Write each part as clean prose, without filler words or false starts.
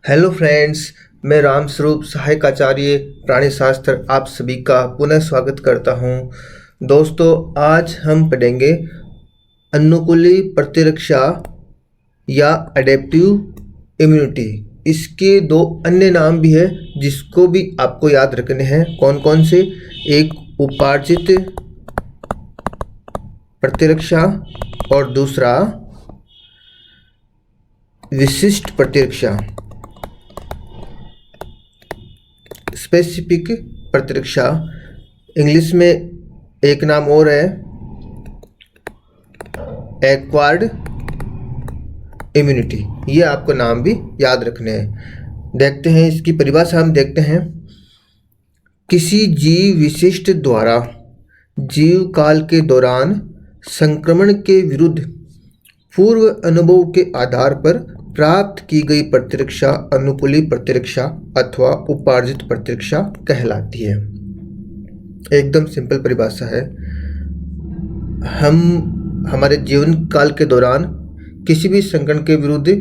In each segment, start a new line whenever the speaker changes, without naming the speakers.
Hello friends, मैं राम स्वरूप सहायक आचार्य प्राणी शास्त्र आप सभी का पुनः स्वागत करता हूं। दोस्तों, आज हम पढ़ेंगे अनुकूली प्रतिरक्षा या एडेप्टिव इम्यूनिटी। इसके दो अन्य नाम भी है जिसको भी आपको याद रखने हैं। कौन कौन से? एक उपार्जित प्रतिरक्षा और दूसरा विशिष्ट प्रतिरक्षा, स्पेसिफिक प्रतिरक्षा। इंग्लिश में एक नाम और है एक्वायर्ड इम्यूनिटी। ये आपको नाम भी याद रखने हैं। देखते हैं इसकी परिभाषा। हम देखते हैं, किसी जीव विशिष्ट द्वारा जीव काल के दौरान संक्रमण के विरुद्ध पूर्व अनुभव के आधार पर प्राप्त की गई प्रतिरक्षा अनुकूली प्रतिरक्षा अथवा उपार्जित प्रतिरक्षा कहलाती है। एकदम सिंपल परिभाषा है। हम हमारे जीवन काल के दौरान किसी भी संक्रमण के विरुद्ध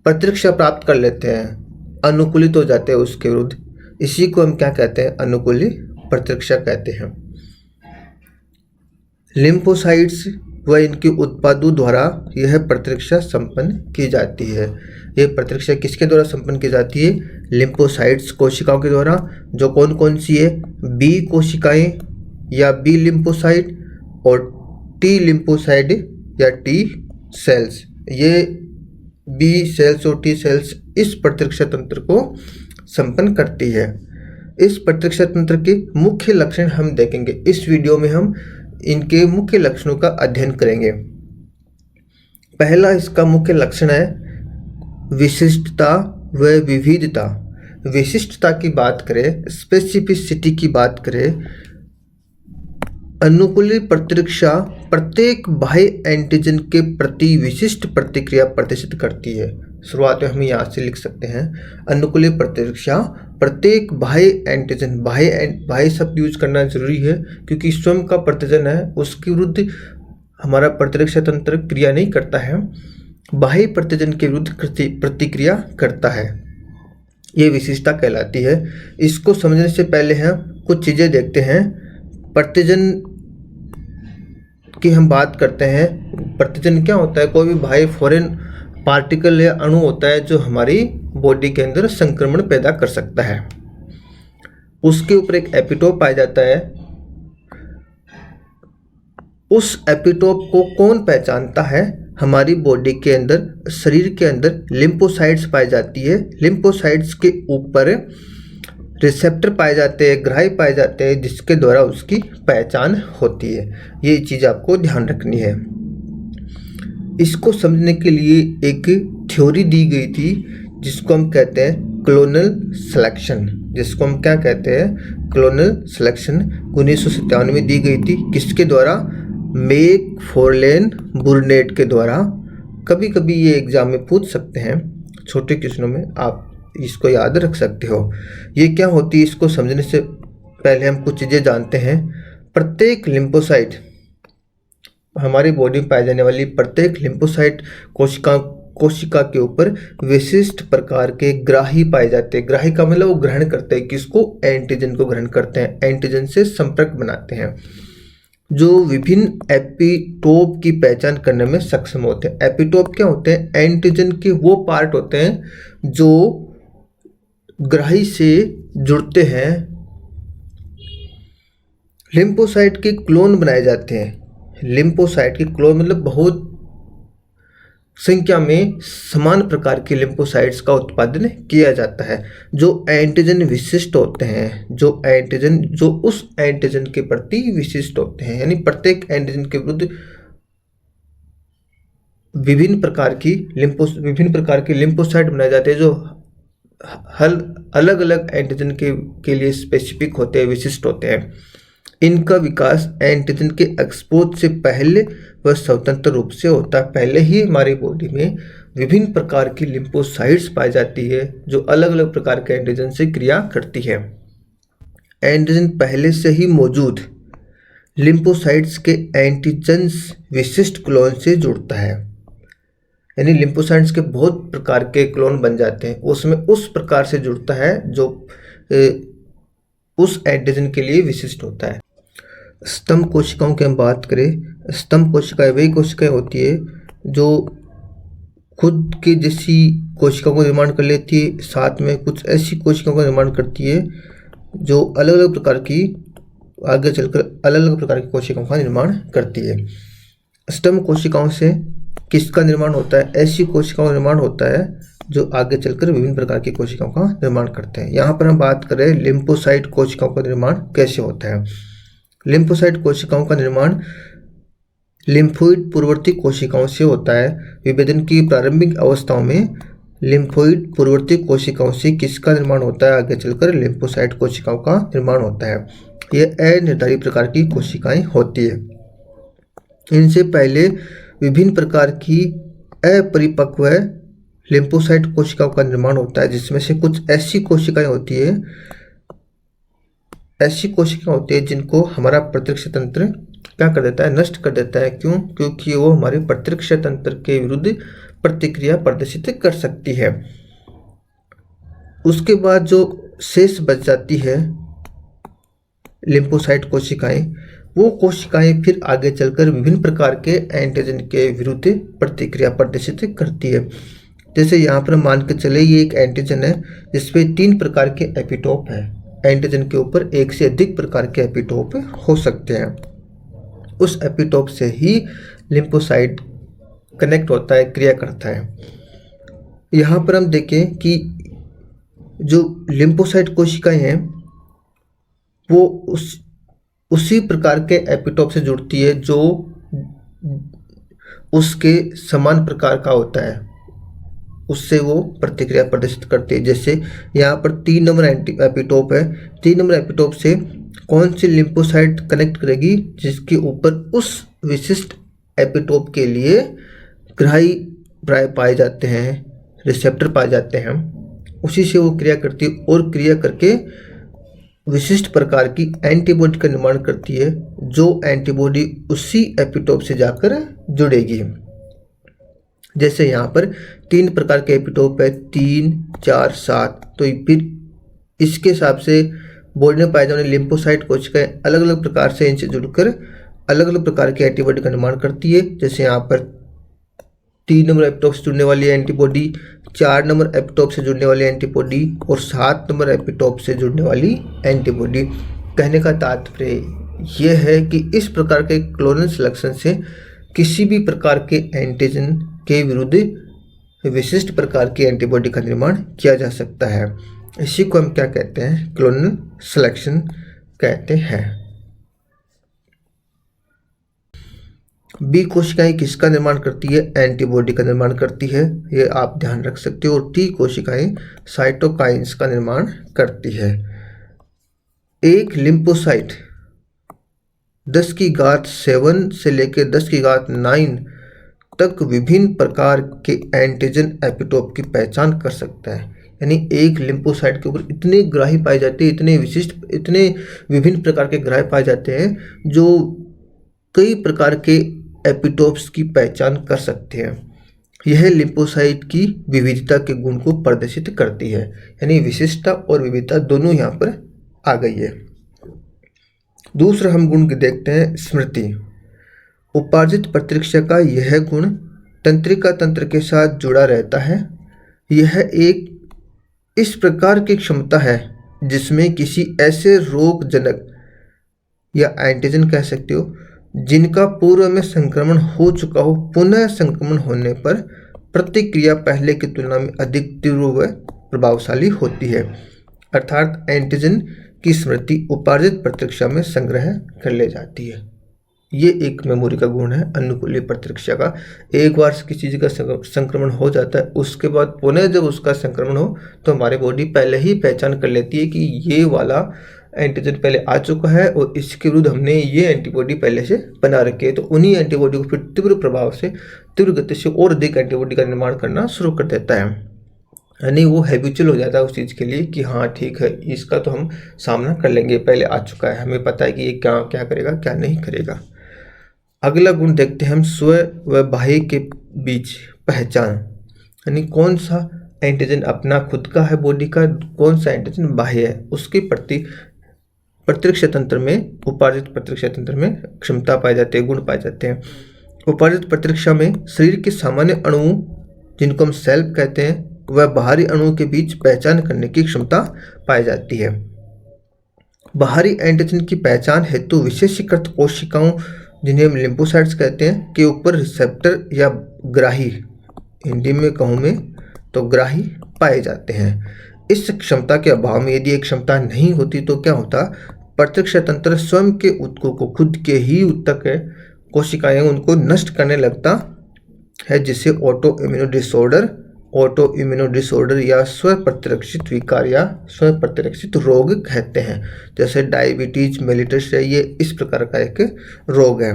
प्रतिरक्षा प्राप्त कर लेते हैं, अनुकूलित हो जाते हैं उसके विरुद्ध। इसी को हम क्या कहते हैं? अनुकूली प्रतिरक्षा कहते हैं। लिम्फोसाइट्स व इनके उत्पादों द्वारा यह प्रतिरक्षा संपन्न की जाती है। यह प्रतिरक्षा किसके द्वारा संपन्न की जाती है? लिम्फोसाइट्स कोशिकाओं के द्वारा। जो कौन कौन सी है? बी कोशिकाएं या बी लिम्फोसाइट और टी लिम्फोसाइट या टी सेल्स। ये बी सेल्स और टी सेल्स इस प्रतिरक्षा तंत्र को संपन्न करती है। इस प्रतिरक्षा तंत्र के मुख्य लक्षण हम देखेंगे। इस वीडियो में हम इनके मुख्य लक्षणों का अध्ययन करेंगे। पहला इसका मुख्य लक्षण है विशिष्टता व विविधता। विशिष्टता की बात करें, स्पेसिफिसिटी की बात करें, अनुकूली प्रतिरक्षा प्रत्येक बाह्य एंटीजन के प्रति विशिष्ट प्रतिक्रिया प्रदर्शित करती है। शुरुआत में हम यहाँ से लिख सकते हैं, अनुकूली प्रतिरक्षा प्रत्येक बाह्य एंटीजन। बाह्य शब्द यूज करना जरूरी है क्योंकि स्वयं का प्रतिजन है उसके विरुद्ध हमारा प्रतिरक्षा तंत्र क्रिया नहीं करता है, बाह्य प्रतिजन के विरुद्ध प्रतिक्रिया करता है। ये विशिष्टता कहलाती है। इसको समझने से पहले हम कुछ चीज़ें देखते हैं। प्रतिजन की हम बात करते हैं। प्रतिजन क्या होता है? कोई भी बाह्य फॉरेन पार्टिकल या अणु होता है जो हमारी बॉडी के अंदर संक्रमण पैदा कर सकता है। उसके ऊपर एक एपिटोप पाया जाता है। उस एपिटोप को कौन पहचानता है? हमारी बॉडी के अंदर, शरीर के अंदर लिम्फोसाइट्स पाई जाती है। लिम्फोसाइट्स के ऊपर रिसेप्टर पाए जाते हैं, ग्राही पाए जाते हैं, जिसके द्वारा उसकी पहचान होती है। ये चीज़ आपको ध्यान रखनी है। इसको समझने के लिए एक थ्योरी दी गई थी जिसको हम कहते हैं क्लोनल सिलेक्शन। जिसको हम क्या कहते हैं? Clonal selection. 1957 में दी गई थी। किसके द्वारा? मैकफार्लेन बुर्नेट के द्वारा। कभी कभी ये एग्जाम में पूछ सकते हैं, छोटे क्वेश्चनों में आप इसको याद रख सकते हो। ये क्या होती है? इसको समझने से पहले हम कुछ चीज़ें जानते हैं। प्रत्येक लिम्फोसाइट, हमारी बॉडी में पाई जाने वाली प्रत्येक लिम्फोसाइट कोशिका के ऊपर विशिष्ट प्रकार के ग्राही पाए जाते हैं। ग्राही का मतलब वो ग्रहण करते हैं। किसको? एंटीजन को ग्रहण करते हैं, एंटीजन से संपर्क बनाते हैं, जो विभिन्न एपिटोप की पहचान करने में सक्षम होते हैं। एपिटोप क्या होते हैं? एंटीजन के वो पार्ट होते हैं जो ग्राही से जुड़ते हैं। लिम्फोसाइट के क्लोन बनाए जाते हैं। लिम्फोसाइट के क्लोन मतलब बहुत संख्या में समान प्रकार के लिम्फोसाइट्स का उत्पादन किया जाता है, जो एंटीजन विशिष्ट होते हैं, जो उस एंटीजन के प्रति विशिष्ट होते हैं। यानी प्रत्येक एंटीजन के विरुद्ध विभिन्न प्रकार के लिम्फोसाइट बनाए जाते हैं जो अलग अलग एंटीजन के लिए स्पेसिफिक होते हैं, विशिष्ट होते हैं। इनका विकास एंटीजन के एक्सपोज से पहले व स्वतंत्र रूप से होता है। पहले ही हमारी बॉडी में विभिन्न प्रकार की लिम्फोसाइट्स पाई जाती है जो अलग अलग प्रकार के एंटीजन से क्रिया करती है। एंटीजन पहले से ही मौजूद लिम्फोसाइट्स के एंटीजन्स विशिष्ट क्लोन से जुड़ता है। यानी लिम्फोसाइट्स के बहुत प्रकार के क्लोन बन जाते हैं, उसमें उस प्रकार से जुड़ता है जो उस एंटीजन के लिए विशिष्ट होता है। स्तंभ कोशिकाओं की हम बात करें, स्तंभ कोशिकाएं वही कोशिकाएं होती है जो खुद के जैसी कोशिकाओं का निर्माण कर लेती है, साथ में कुछ ऐसी कोशिकाओं का निर्माण करती है जो अलग अलग प्रकार की, आगे चलकर अलग अलग प्रकार की कोशिकाओं का निर्माण करती है। स्तंभ कोशिकाओं से किसका निर्माण होता है? ऐसी कोशिकाओं का निर्माण होता है जो आगे चलकर विभिन्न प्रकार की कोशिकाओं का निर्माण करते हैं। यहाँ पर हम बात करें लिम्फोसाइट कोशिकाओं का निर्माण कैसे होता है। लिम्फोसाइट कोशिकाओं का निर्माण लिम्फोइड पूर्ववर्ती कोशिकाओं से होता है। विभेदन की प्रारंभिक अवस्थाओं में लिम्फोइड पूर्ववर्ती कोशिकाओं से किसका निर्माण होता है? आगे चलकर लिम्फोसाइट कोशिकाओं का निर्माण होता है। यह अनिर्धारित प्रकार की कोशिकाएं होती है। इनसे पहले विभिन्न प्रकार की अपरिपक्व लिम्फोसाइट कोशिकाओं का निर्माण होता है, जिसमें से कुछ ऐसी कोशिकाएं होती है जिनको हमारा प्रतिरक्ष तंत्र क्या कर देता है? नष्ट कर देता है। क्यों? क्योंकि वो हमारे प्रतिरक्ष तंत्र के विरुद्ध प्रतिक्रिया प्रदर्शित कर सकती है। उसके बाद जो शेष बच जाती है लिम्फोसाइट कोशिकाएं, वो कोशिकाएं फिर आगे चलकर विभिन्न प्रकार के एंटीजन के विरुद्ध प्रतिक्रिया प्रदर्शित करती है। जैसे यहाँ पर मान के चले ये एक एंटीजन है जिसपे 3 प्रकार के एपिटोप है। एंटीजन के ऊपर एक से अधिक प्रकार के एपिटोप हो सकते हैं। उस एपिटोप से ही लिम्फोसाइट कनेक्ट होता है, क्रिया करता है। यहाँ पर हम देखें कि जो लिम्फोसाइट कोशिकाएं हैं वो उसी प्रकार के एपिटोप से जुड़ती है जो उसके समान प्रकार का होता है, उससे वो प्रतिक्रिया प्रदर्शित करती है। जैसे यहाँ पर 3 नंबर एपिटोप है। 3 नंबर एपिटोप से कौन सी लिम्फोसाइट कनेक्ट करेगी? जिसके ऊपर उस विशिष्ट एपिटोप के लिए ग्राही पाए जाते हैं, रिसेप्टर पाए जाते हैं, उसी से वो क्रिया करती है और क्रिया करके विशिष्ट प्रकार की एंटीबॉडी का निर्माण करती है, जो एंटीबॉडी उसी एपिटोप से जाकर जुड़ेगी। जैसे यहाँ पर 3 प्रकार के एपिटोप है, 3, 4, 7। तो फिर इसके हिसाब से बॉडी में पाए जाने वाली लिम्फोसाइट कोशिकाएं अलग अलग प्रकार से इनसे जुड़कर अलग अलग प्रकार की एंटीबॉडी का निर्माण करती है। जैसे यहाँ पर 3 नंबर एपिटोप से जुड़ने वाली एंटीबॉडी, 4 नंबर एपिटोप से जुड़ने वाली एंटीबॉडी और 7 नंबर एपिटोप से जुड़ने वाली एंटीबॉडी। कहने का तात्पर्य यह है कि इस प्रकार के क्लोनल सिलेक्शन से किसी भी प्रकार के एंटीजन के विरुद्ध विशिष्ट प्रकार की एंटीबॉडी का निर्माण किया जा सकता है। इसी को हम क्या कहते हैं? क्लोनल सिलेक्शन कहते हैं। बी कोशिकाएं किसका निर्माण करती है? एंटीबॉडी का निर्माण करती है, ये आप ध्यान रख सकते हो। और टी कोशिकाएं साइटोकाइंस का निर्माण करती है। एक लिम्फोसाइट 10⁻7 से लेकर 10⁻9 तक विभिन्न प्रकार के एंटीजन एपिटोप की पहचान कर सकता है। यानी एक लिम्फोसाइट के ऊपर इतने ग्राही पाए जाते हैं, इतने विशिष्ट, इतने विभिन्न प्रकार के ग्राही पाए जाते हैं जो कई प्रकार के एपिटोप्स की पहचान कर सकते हैं। यह लिम्फोसाइट की विविधता के गुण को प्रदर्शित करती है। यानी विशिष्टता और विविधता दोनों यहाँ पर आ गई है। दूसरा हम गुण देखते हैं, स्मृति। उपार्जित प्रतिरक्षा का यह गुण तंत्रिका तंत्र के साथ जुड़ा रहता है। यह एक इस प्रकार की क्षमता है जिसमें किसी ऐसे रोगजनक या एंटीजन कह सकते हो जिनका पूर्व में संक्रमण हो चुका हो, पुनः संक्रमण होने पर प्रतिक्रिया पहले की तुलना में अधिक तीव्र व प्रभावशाली होती है। अर्थात एंटीजन की स्मृति उपार्जित प्रतिरक्षा में संग्रह कर ले जाती है। ये एक मेमोरी का गुण है अनुकूली प्रतिरक्षा का। एक बार किसी चीज़ का संक्रमण हो जाता है, उसके बाद पुनः जब उसका संक्रमण हो तो हमारी बॉडी पहले ही पहचान कर लेती है कि ये वाला एंटीजन पहले आ चुका है और इसके विरुद्ध हमने ये एंटीबॉडी पहले से बना रखी है। तो उन्हीं एंटीबॉडी को फिर तीव्र प्रभाव से, तीव्र गति से और अधिक एंटीबॉडी का निर्माण करना शुरू कर देता है। यानी वो हैबिचुअल हो जाता है उस चीज़ के लिए कि हाँ ठीक है, इसका तो हम सामना कर लेंगे, पहले आ चुका है, हमें पता है कि ये क्या क्या करेगा, क्या नहीं करेगा। अगला गुण देखते हैं हम, स्व व बाह्य के बीच पहचान, यानी कौन सा एंटीजन अपना खुद का है बॉडी का, कौन सा एंटीजन बाह्य है, उसके प्रति प्रतिरक्षा तंत्र में, उपार्जित प्रतिरक्षा तंत्र में क्षमता पाई जाती है, गुण पाए जाते हैं। उपार्जित प्रतिरक्षा में शरीर के सामान्य अणुओं, जिनको हम सेल कहते हैं, वह बाहरी अणुओं के बीच पहचान करने की क्षमता पाई जाती है। बाहरी एंटीजन की पहचान हेतु विशेषीकृत कोशिकाओं, जिन्हें हम लिम्फोसाइट्स कहते हैं, के ऊपर रिसेप्टर या ग्राही, हिंदी में कहूँ मैं तो ग्राही, पाए जाते हैं। इस क्षमता के अभाव में यदि एक क्षमता नहीं होती तो क्या होता, प्रतिरक्षा तंत्र स्वयं के ऊतकों को, खुद के ही ऊतक है कोशिकाएं, उनको नष्ट करने लगता है, जिसे ऑटो इम्यूनो डिसऑर्डर या स्व प्रतिरक्षित विकार या स्व प्रतिरक्षित रोग कहते हैं। जैसे डायबिटीज मेलिटस है, ये इस प्रकार का एक रोग है।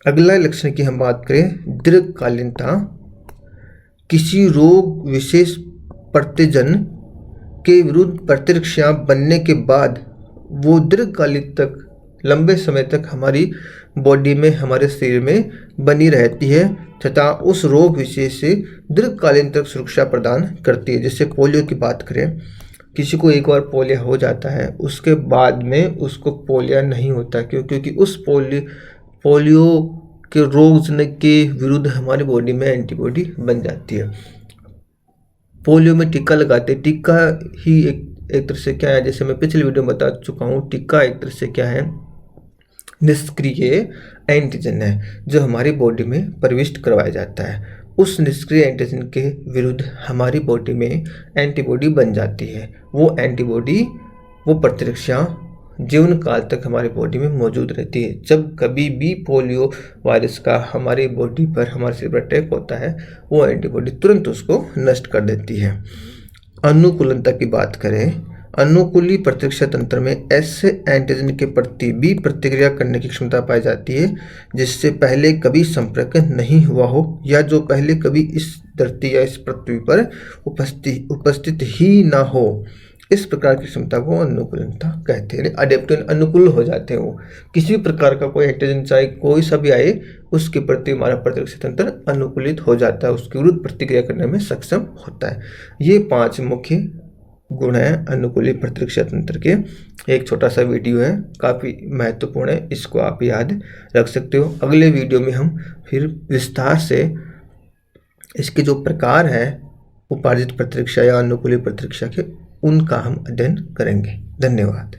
अगला लक्षण की हम बात करें, दीर्घकालीनता। किसी रोग विशेष प्रतिजन के विरुद्ध प्रतिरक्षा बनने के बाद वो दीर्घकालिक तक, लंबे समय तक हमारी बॉडी में, हमारे शरीर में बनी रहती है तथा उस रोग विशेष से दीर्घकालीन तक सुरक्षा प्रदान करती है। जैसे पोलियो की बात करें, किसी को एक बार पोलियो हो जाता है, उसके बाद में उसको पोलियो नहीं होता, क्योंकि उस पोलियो के रोग के विरुद्ध हमारी बॉडी में एंटीबॉडी बन जाती है। पोलियो में टीका लगाते हैं, टीका ही एक तरह से क्या है, जैसे मैं पिछले वीडियो में बता चुका हूँ, टीका एक तरह से क्या है, निष्क्रिय एंटीजन है जो हमारी बॉडी में प्रविष्ट करवाया जाता है। उस निष्क्रिय एंटीजन के विरुद्ध हमारी बॉडी में एंटीबॉडी बन जाती है। वो एंटीबॉडी, वो प्रतिरक्षा जीवन काल तक हमारी बॉडी में मौजूद रहती है। जब कभी भी पोलियो वायरस का हमारी बॉडी पर, हमारे शरीर पर अटैक होता है, वो एंटीबॉडी तुरंत उसको नष्ट कर देती है। अनुकूलनता की बात करें, अनुकूली प्रतिरक्षा तंत्र में ऐसे एंटीजन के प्रति भी प्रतिक्रिया करने की क्षमता पाई जाती है जिससे पहले कभी संपर्क नहीं हुआ हो, या जो पहले कभी इस धरती या इस पृथ्वी पर उपस्थित ही ना हो। इस प्रकार की क्षमता को अनुकूलनता कहते हैं। अडेप्टिव, अनुकूल हो जाते हैं वो, किसी भी प्रकार का कोई एंटीजन चाहे कोई सा भी आए, उसके प्रति हमारा प्रतिरक्षा तंत्र अनुकूलित हो जाता है, उसके विरुद्ध प्रतिक्रिया करने में सक्षम होता है। ये 5 मुख्य गुण हैं अनुकूली प्रतिरक्षा तंत्र के। एक छोटा सा वीडियो है, काफ़ी महत्वपूर्ण है, इसको आप याद रख सकते हो। अगले वीडियो में हम फिर विस्तार से इसके जो प्रकार हैं उपार्जित प्रतिरक्षा या अनुकूली प्रतिरक्षा के, उनका हम अध्ययन करेंगे। धन्यवाद।